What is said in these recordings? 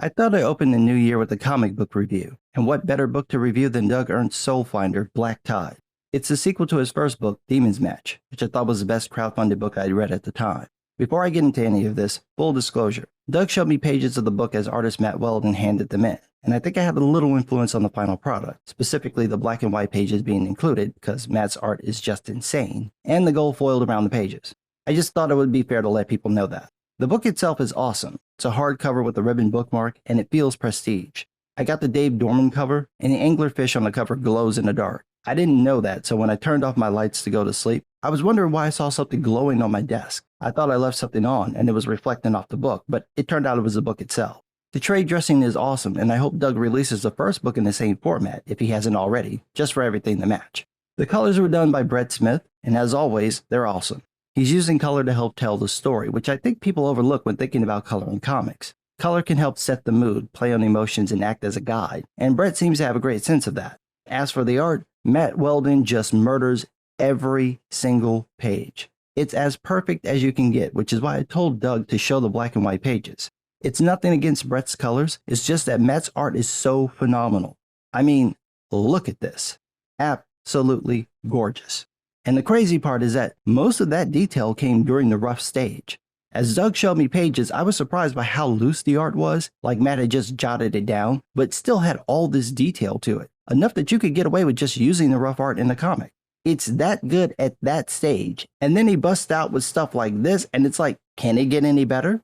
I thought I'd open the new year with a comic book review, and what better book to review than Doug Ernst's Soulfinder, Black Tide. It's the sequel to his first book, Demon's Match, which I thought was the best crowdfunded book I'd read at the time. Before I get into any of this, full disclosure, Doug showed me pages of the book as artist Matt Weldon handed them in, and I think I had a little influence on the final product, specifically the black and white pages being included because Matt's art is just insane, and the gold foiled around the pages. I just thought it would be fair to let people know that. The book itself is awesome. It's a hardcover with a ribbon bookmark, and it feels prestige. I got the Dave Dorman cover, and the anglerfish on the cover glows in the dark. I didn't know that, so when I turned off my lights to go to sleep, I was wondering why I saw something glowing on my desk. I thought I left something on, and it was reflecting off the book, but it turned out it was the book itself. The trade dressing is awesome, and I hope Doug releases the first book in the same format, if he hasn't already, just for everything to match. The colors were done by Brett Smith, and as always, they're awesome. He's using color to help tell the story, which I think people overlook when thinking about color in comics. Color can help set the mood, play on emotions, and act as a guide, and Brett seems to have a great sense of that. As for the art, Matt Weldon just murders every single page. It's as perfect as you can get, which is why I told Doug to show the black and white pages. It's nothing against Brett's colors, it's just that Matt's art is so phenomenal. I mean, look at this. Absolutely gorgeous. And the crazy part is that most of that detail came during the rough stage. As Doug showed me pages, I was surprised by how loose the art was, like Matt had just jotted it down, but still had all this detail to it, enough that you could get away with just using the rough art in the comic. It's that good at that stage, and then he busts out with stuff like this, and it's like, can it get any better?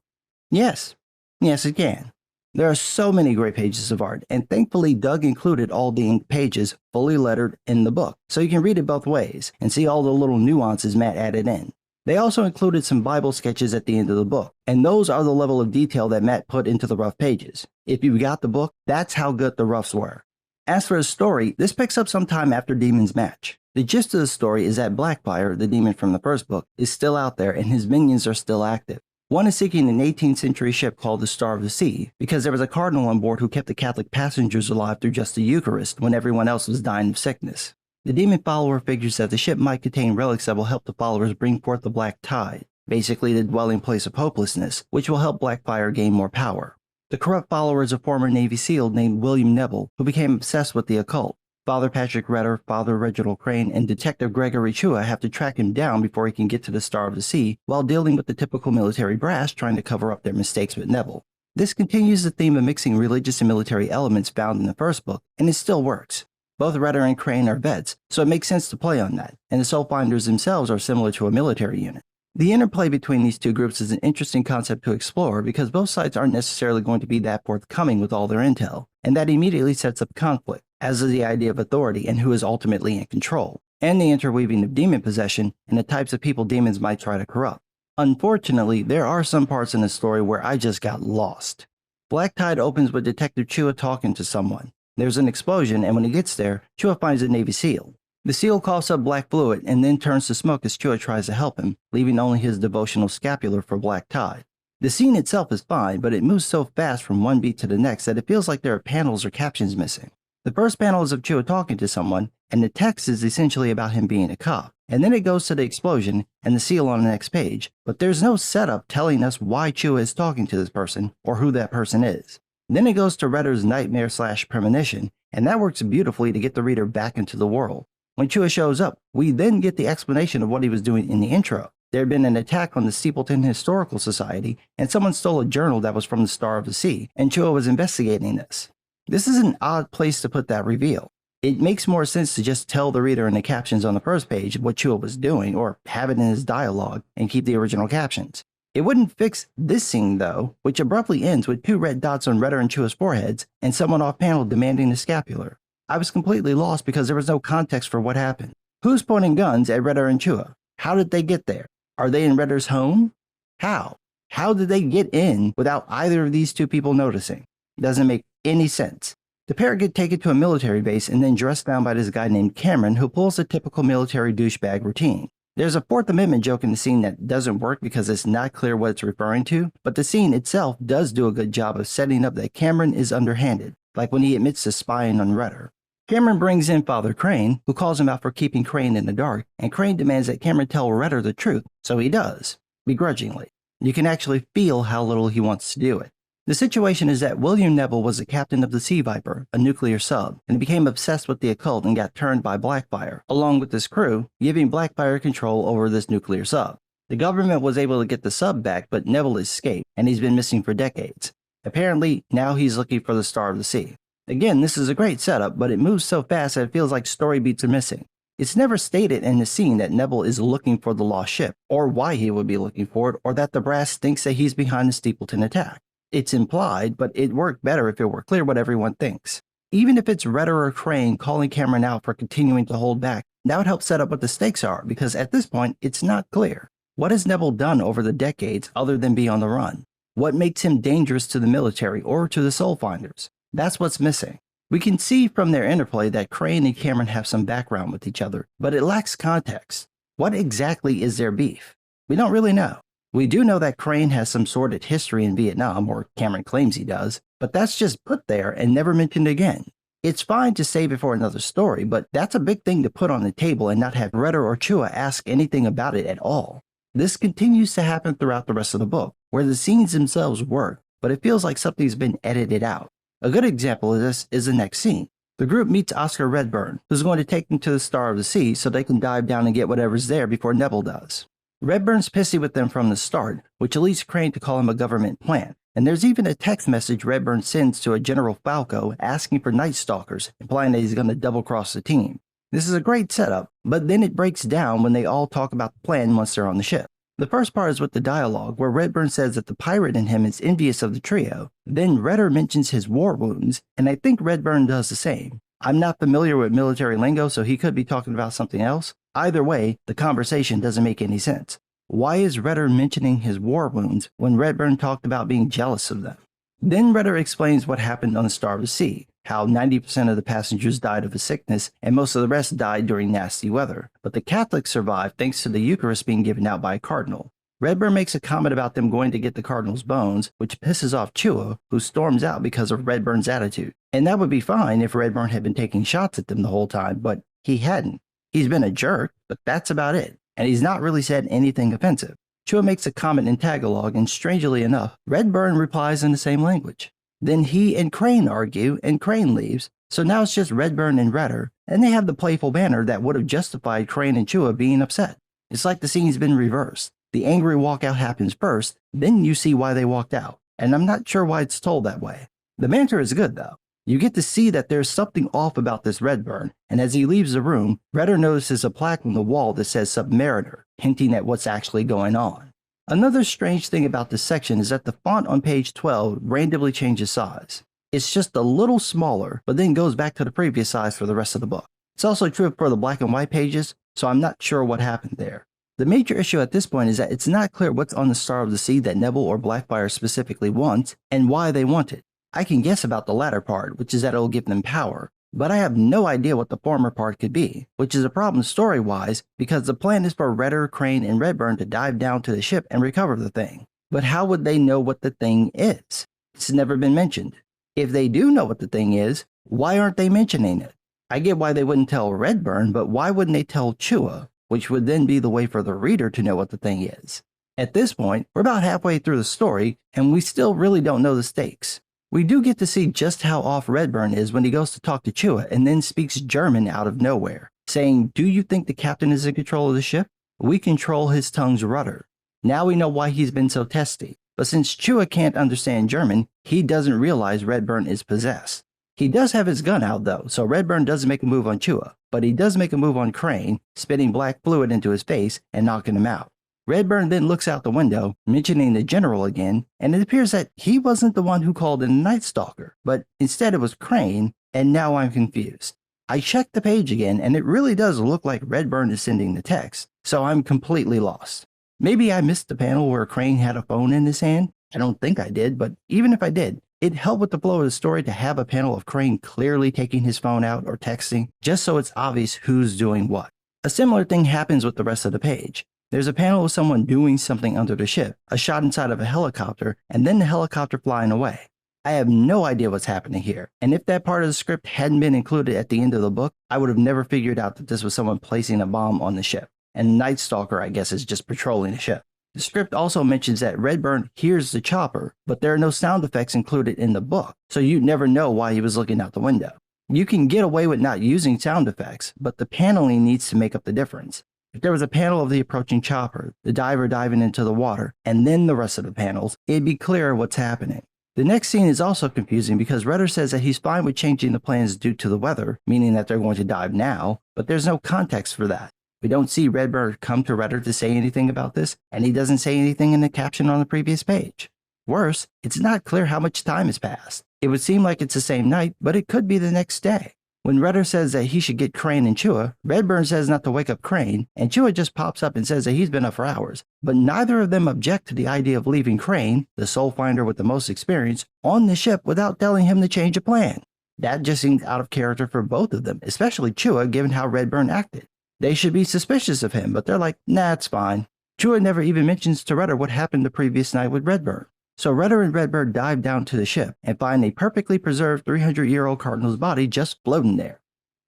Yes. Yes, it can. There are so many great pages of art, and thankfully Doug included all the ink pages fully lettered in the book, so you can read it both ways and see all the little nuances Matt added in. They also included some Bible sketches at the end of the book, and those are the level of detail that Matt put into the rough pages. If you got the book, that's how good the roughs were. As for the story, this picks up sometime after Demon's Match. The gist of the story is that Blackfire, the demon from the first book, is still out there and his minions are still active. One is seeking an 18th century ship called the Star of the Sea because there was a cardinal on board who kept the Catholic passengers alive through just the Eucharist when everyone else was dying of sickness. The demon follower figures that the ship might contain relics that will help the followers bring forth the Black Tide, basically the dwelling place of hopelessness, which will help Blackfire gain more power. The corrupt follower is a former Navy SEAL named William Neville who became obsessed with the occult. Father Patrick Redder, Father Reginald Crane, and Detective Gregory Chua have to track him down before he can get to the Star of the Sea, while dealing with the typical military brass trying to cover up their mistakes with Neville. This continues the theme of mixing religious and military elements found in the first book, and it still works. Both Redder and Crane are vets, so it makes sense to play on that, and the Soulfinders themselves are similar to a military unit. The interplay between these two groups is an interesting concept to explore because both sides aren't necessarily going to be that forthcoming with all their intel, and that immediately sets up conflict, as is the idea of authority and who is ultimately in control, and the interweaving of demon possession and the types of people demons might try to corrupt. Unfortunately, there are some parts in the story where I just got lost. Black Tide opens with Detective Chua talking to someone. There's an explosion, and when he gets there, Chua finds a Navy SEAL. The SEAL coughs up black fluid and then turns to smoke as Chua tries to help him, leaving only his devotional scapular for Black Tide. The scene itself is fine, but it moves so fast from one beat to the next that it feels like there are panels or captions missing. The first panel is of Chua talking to someone, and the text is essentially about him being a cop. And then it goes to the explosion and the SEAL on the next page, but there's no setup telling us why Chua is talking to this person or who that person is. Then it goes to Redder's nightmare/premonition, and that works beautifully to get the reader back into the world. When Chua shows up, we then get the explanation of what he was doing in the intro. There had been an attack on the Steepleton Historical Society, and someone stole a journal that was from the Star of the Sea, and Chua was investigating this. This is an odd place to put that reveal. It makes more sense to just tell the reader in the captions on the first page what Chua was doing, or have it in his dialogue and keep the original captions. It wouldn't fix this scene though, which abruptly ends with 2 red dots on Redder and Chua's foreheads and someone off panel demanding the scapular. I was completely lost because there was no context for what happened. Who's pointing guns at Redder and Chua? How did they get there? Are they in Redder's home? How? How did they get in without either of these two people noticing? Doesn't make any sense. The pair get taken to a military base and then dressed down by this guy named Cameron who pulls a typical military douchebag routine. There's a Fourth Amendment joke in the scene that doesn't work because it's not clear what it's referring to, but the scene itself does do a good job of setting up that Cameron is underhanded, like when he admits to spying on Redder. Cameron brings in Father Crane, who calls him out for keeping Crane in the dark, and Crane demands that Cameron tell Redder the truth, so he does, begrudgingly. You can actually feel how little he wants to do it. The situation is that William Neville was the captain of the Sea Viper, a nuclear sub, and became obsessed with the occult and got turned by Blackfire, along with his crew, giving Blackfire control over this nuclear sub. The government was able to get the sub back, but Neville escaped, and he's been missing for decades. Apparently, now he's looking for the Star of the Sea. Again, this is a great setup, but it moves so fast that it feels like story beats are missing. It's never stated in the scene that Neville is looking for the lost ship, or why he would be looking for it, or that the brass thinks that he's behind the Steepleton attack. It's implied, but it'd work better if it were clear what everyone thinks. Even if it's Redder or Crane calling Cameron out for continuing to hold back, that would help set up what the stakes are, because at this point, it's not clear. What has Neville done over the decades other than be on the run? What makes him dangerous to the military or to the Soulfinders? That's what's missing. We can see from their interplay that Crane and Cameron have some background with each other, but it lacks context. What exactly is their beef? We don't really know. We do know that Crane has some sordid history in Vietnam, or Cameron claims he does, but that's just put there and never mentioned again. It's fine to save it for another story, but that's a big thing to put on the table and not have Redder or Chua ask anything about it at all. This continues to happen throughout the rest of the book, where the scenes themselves work, but it feels like something's been edited out. A good example of this is the next scene. The group meets Oscar Redburn, who's going to take them to the Star of the Sea so they can dive down and get whatever's there before Neville does. Redburn's pissy with them from the start, which leads Crane to call him a government plant, and there's even a text message Redburn sends to a General Falco asking for Night Stalkers, implying that he's going to double-cross the team. This is a great setup, but then it breaks down when they all talk about the plan once they're on the ship. The first part is with the dialogue, where Redburn says that the pirate in him is envious of the trio. Then Redder mentions his war wounds, and I think Redburn does the same. I'm not familiar with military lingo, so he could be talking about something else. Either way, the conversation doesn't make any sense. Why is Redder mentioning his war wounds when Redburn talked about being jealous of them? Then Redder explains what happened on the Star of the Sea, how 90% of the passengers died of a sickness and most of the rest died during nasty weather, but the Catholics survived thanks to the Eucharist being given out by a cardinal. Redburn makes a comment about them going to get the cardinal's bones, which pisses off Chua, who storms out because of Redburn's attitude. And that would be fine if Redburn had been taking shots at them the whole time, but he hadn't. He's been a jerk, but that's about it, and he's not really said anything offensive. Chua makes a comment in Tagalog, and strangely enough, Redburn replies in the same language. Then he and Crane argue, and Crane leaves, so now it's just Redburn and Redder, and they have the playful banter that would have justified Crane and Chua being upset. It's like the scene's been reversed. The angry walkout happens first, then you see why they walked out, and I'm not sure why it's told that way. The banter is good though. You get to see that there's something off about this Redburn, and as he leaves the room, Redder notices a plaque on the wall that says Submariner, hinting at what's actually going on. Another strange thing about this section is that the font on page 12 randomly changes size. It's just a little smaller, but then goes back to the previous size for the rest of the book. It's also true for the black and white pages, so I'm not sure what happened there. The major issue at this point is that it's not clear what's on the Star of the Sea that Neville or Blackfire specifically wants, and why they want it. I can guess about the latter part, which is that it'll give them power, but I have no idea what the former part could be, which is a problem story-wise, because the plan is for Redder, Crane, and Redburn to dive down to the ship and recover the thing. But how would they know what the thing is? It's never been mentioned. If they do know what the thing is, why aren't they mentioning it? I get why they wouldn't tell Redburn, but why wouldn't they tell Chua, which would then be the way for the reader to know what the thing is? At this point, we're about halfway through the story, and we still really don't know the stakes. We do get to see just how off Redburn is when he goes to talk to Chua and then speaks German out of nowhere, saying, "Do you think the captain is in control of the ship? We control his tongue's rudder." Now we know why he's been so testy, but since Chua can't understand German, he doesn't realize Redburn is possessed. He does have his gun out though, so Redburn doesn't make a move on Chua, but he does make a move on Crane, spitting black fluid into his face and knocking him out. Redburn then looks out the window, mentioning the general again, and it appears that he wasn't the one who called in the Night Stalker, but instead it was Crane, and now I'm confused. I checked the page again, and it really does look like Redburn is sending the text, so I'm completely lost. Maybe I missed the panel where Crane had a phone in his hand? I don't think I did, but even if I did, it helped with the flow of the story to have a panel of Crane clearly taking his phone out or texting, just so it's obvious who's doing what. A similar thing happens with the rest of the page. There's a panel of someone doing something under the ship, a shot inside of a helicopter, and then the helicopter flying away. I have no idea what's happening here, and if that part of the script hadn't been included at the end of the book, I would have never figured out that this was someone placing a bomb on the ship, and Night Stalker, I guess, is just patrolling the ship. The script also mentions that Redburn hears the chopper, but there are no sound effects included in the book, so you'd never know why he was looking out the window. You can get away with not using sound effects, but the paneling needs to make up the difference. If there was a panel of the approaching chopper, the diver diving into the water, and then the rest of the panels, it'd be clearer what's happening. The next scene is also confusing because Redder says that he's fine with changing the plans due to the weather, meaning that they're going to dive now, but there's no context for that. We don't see Redbird come to Redder to say anything about this, and he doesn't say anything in the caption on the previous page. Worse, it's not clear how much time has passed. It would seem like it's the same night, but it could be the next day. When Redder says that he should get Crane and Chua, Redburn says not to wake up Crane, and Chua just pops up and says that he's been up for hours. But neither of them object to the idea of leaving Crane, the Soulfinder with the most experience, on the ship without telling him to change a plan. That just seems out of character for both of them, especially Chua given how Redburn acted. They should be suspicious of him, but they're like, nah, it's fine. Chua never even mentions to Redder what happened the previous night with Redburn. So Redder and Redbird dive down to the ship and find a perfectly preserved 300-year-old cardinal's body just floating there.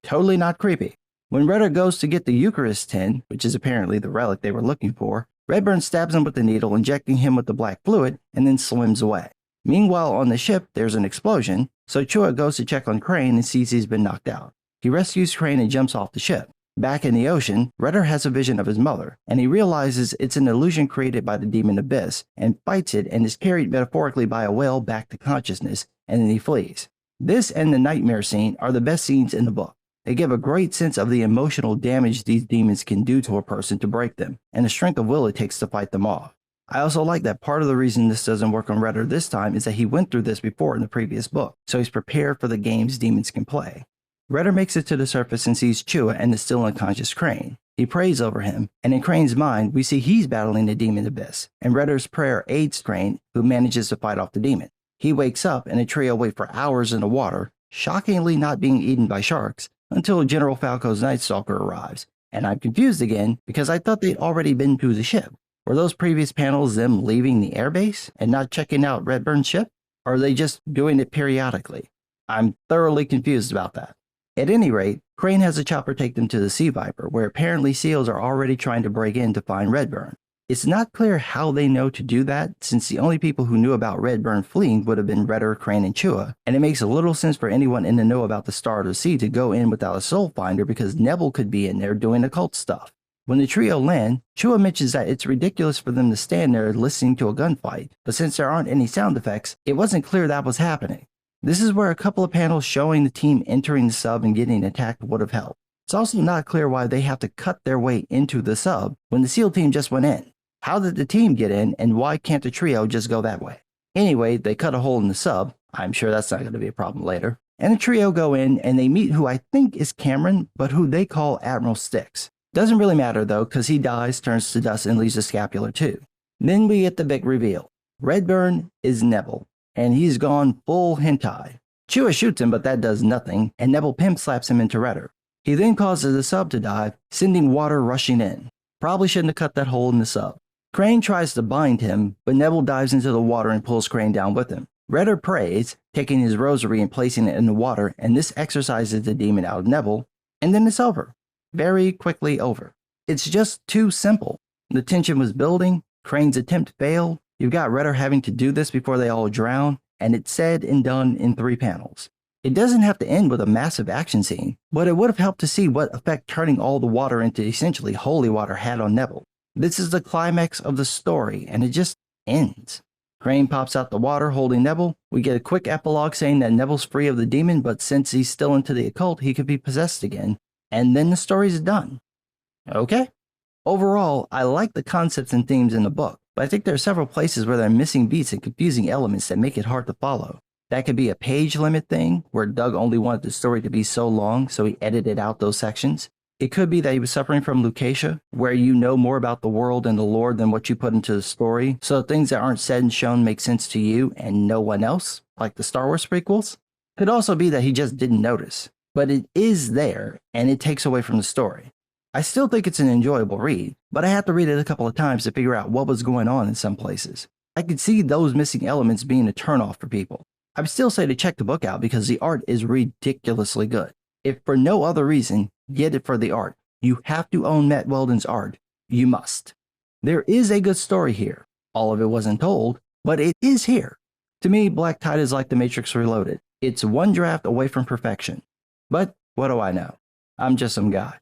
Totally not creepy. When Redder goes to get the Eucharist tin, which is apparently the relic they were looking for, Redburn stabs him with the needle, injecting him with the black fluid, and then swims away. Meanwhile, on the ship, there's an explosion, so Chua goes to check on Crane and sees he's been knocked out. He rescues Crane and jumps off the ship. Back in the ocean, Redder has a vision of his mother, and he realizes it's an illusion created by the demon Abyss, and fights it and is carried metaphorically by a whale back to consciousness, and then he flees. This and the nightmare scene are the best scenes in the book. They give a great sense of the emotional damage these demons can do to a person to break them, and the strength of will it takes to fight them off. I also like that part of the reason this doesn't work on Redder this time is that he went through this before in the previous book, so he's prepared for the games demons can play. Redder makes it to the surface and sees Chua and the still unconscious Crane. He prays over him, and in Crane's mind, we see he's battling the demon Abyss, and Redder's prayer aids Crane, who manages to fight off the demon. He wakes up, and the trio wait for hours in the water, shockingly not being eaten by sharks, until General Falco's Night Stalker arrives. And I'm confused again, because I thought they'd already been to the ship. Were those previous panels them leaving the airbase and not checking out Redburn's ship? Or are they just doing it periodically? I'm thoroughly confused about that. At any rate, Crane has a chopper take them to the Sea Viper, where apparently SEALs are already trying to break in to find Redburn. It's not clear how they know to do that, since the only people who knew about Redburn fleeing would have been Redder, Crane, and Chua, and it makes a little sense for anyone in the know about the Star of the Sea to go in without a Soulfinder because Neville could be in there doing occult stuff. When the trio land, Chua mentions that it's ridiculous for them to stand there listening to a gunfight, but since there aren't any sound effects, it wasn't clear that was happening. This is where a couple of panels showing the team entering the sub and getting attacked would have helped. It's also not clear why they have to cut their way into the sub when the SEAL team just went in. How did the team get in, and why can't the trio just go that way? Anyway, they cut a hole in the sub. I'm sure that's not going to be a problem later. And the trio go in, and they meet who I think is Cameron, but who they call Admiral Styx. Doesn't really matter though, because he dies, turns to dust, and leaves a scapular too. Then we get the big reveal. Redburn is Neville, and he's gone full hentai. Chua shoots him, but that does nothing, and Neville pimp slaps him into Redder. He then causes the sub to dive, sending water rushing in. Probably shouldn't have cut that hole in the sub. Crane tries to bind him, but Neville dives into the water and pulls Crane down with him. Redder prays, taking his rosary and placing it in the water, and this exorcises the demon out of Neville, and then it's over. Very quickly over. It's just too simple. The tension was building, Crane's attempt failed, you've got Redder having to do this before they all drown, and it's said and done in 3 panels. It doesn't have to end with a massive action scene, but it would have helped to see what effect turning all the water into essentially holy water had on Neville. This is the climax of the story, and it just ends. Crane pops out the water holding Neville. We get a quick epilogue saying that Neville's free of the demon, but since he's still into the occult, he could be possessed again. And then the story's done. Okay? Overall, I like the concepts and themes in the book, but I think there are several places where there are missing beats and confusing elements that make it hard to follow. That could be a page limit thing, where Doug only wanted the story to be so long, so he edited out those sections. It could be that he was suffering from lucacia, where you know more about the world and the lore than what you put into the story, so things that aren't said and shown make sense to you and no one else, like the Star Wars prequels. Could also be that he just didn't notice, but it is there, and it takes away from the story. I still think it's an enjoyable read, but I had to read it a couple of times to figure out what was going on in some places. I could see those missing elements being a turnoff for people. I would still say to check the book out because the art is ridiculously good. If for no other reason, get it for the art. You have to own Matt Weldon's art. You must. There is a good story here. All of it wasn't told, but it is here. To me, Black Tide is like The Matrix Reloaded. It's one draft away from perfection. But what do I know? I'm just some guy.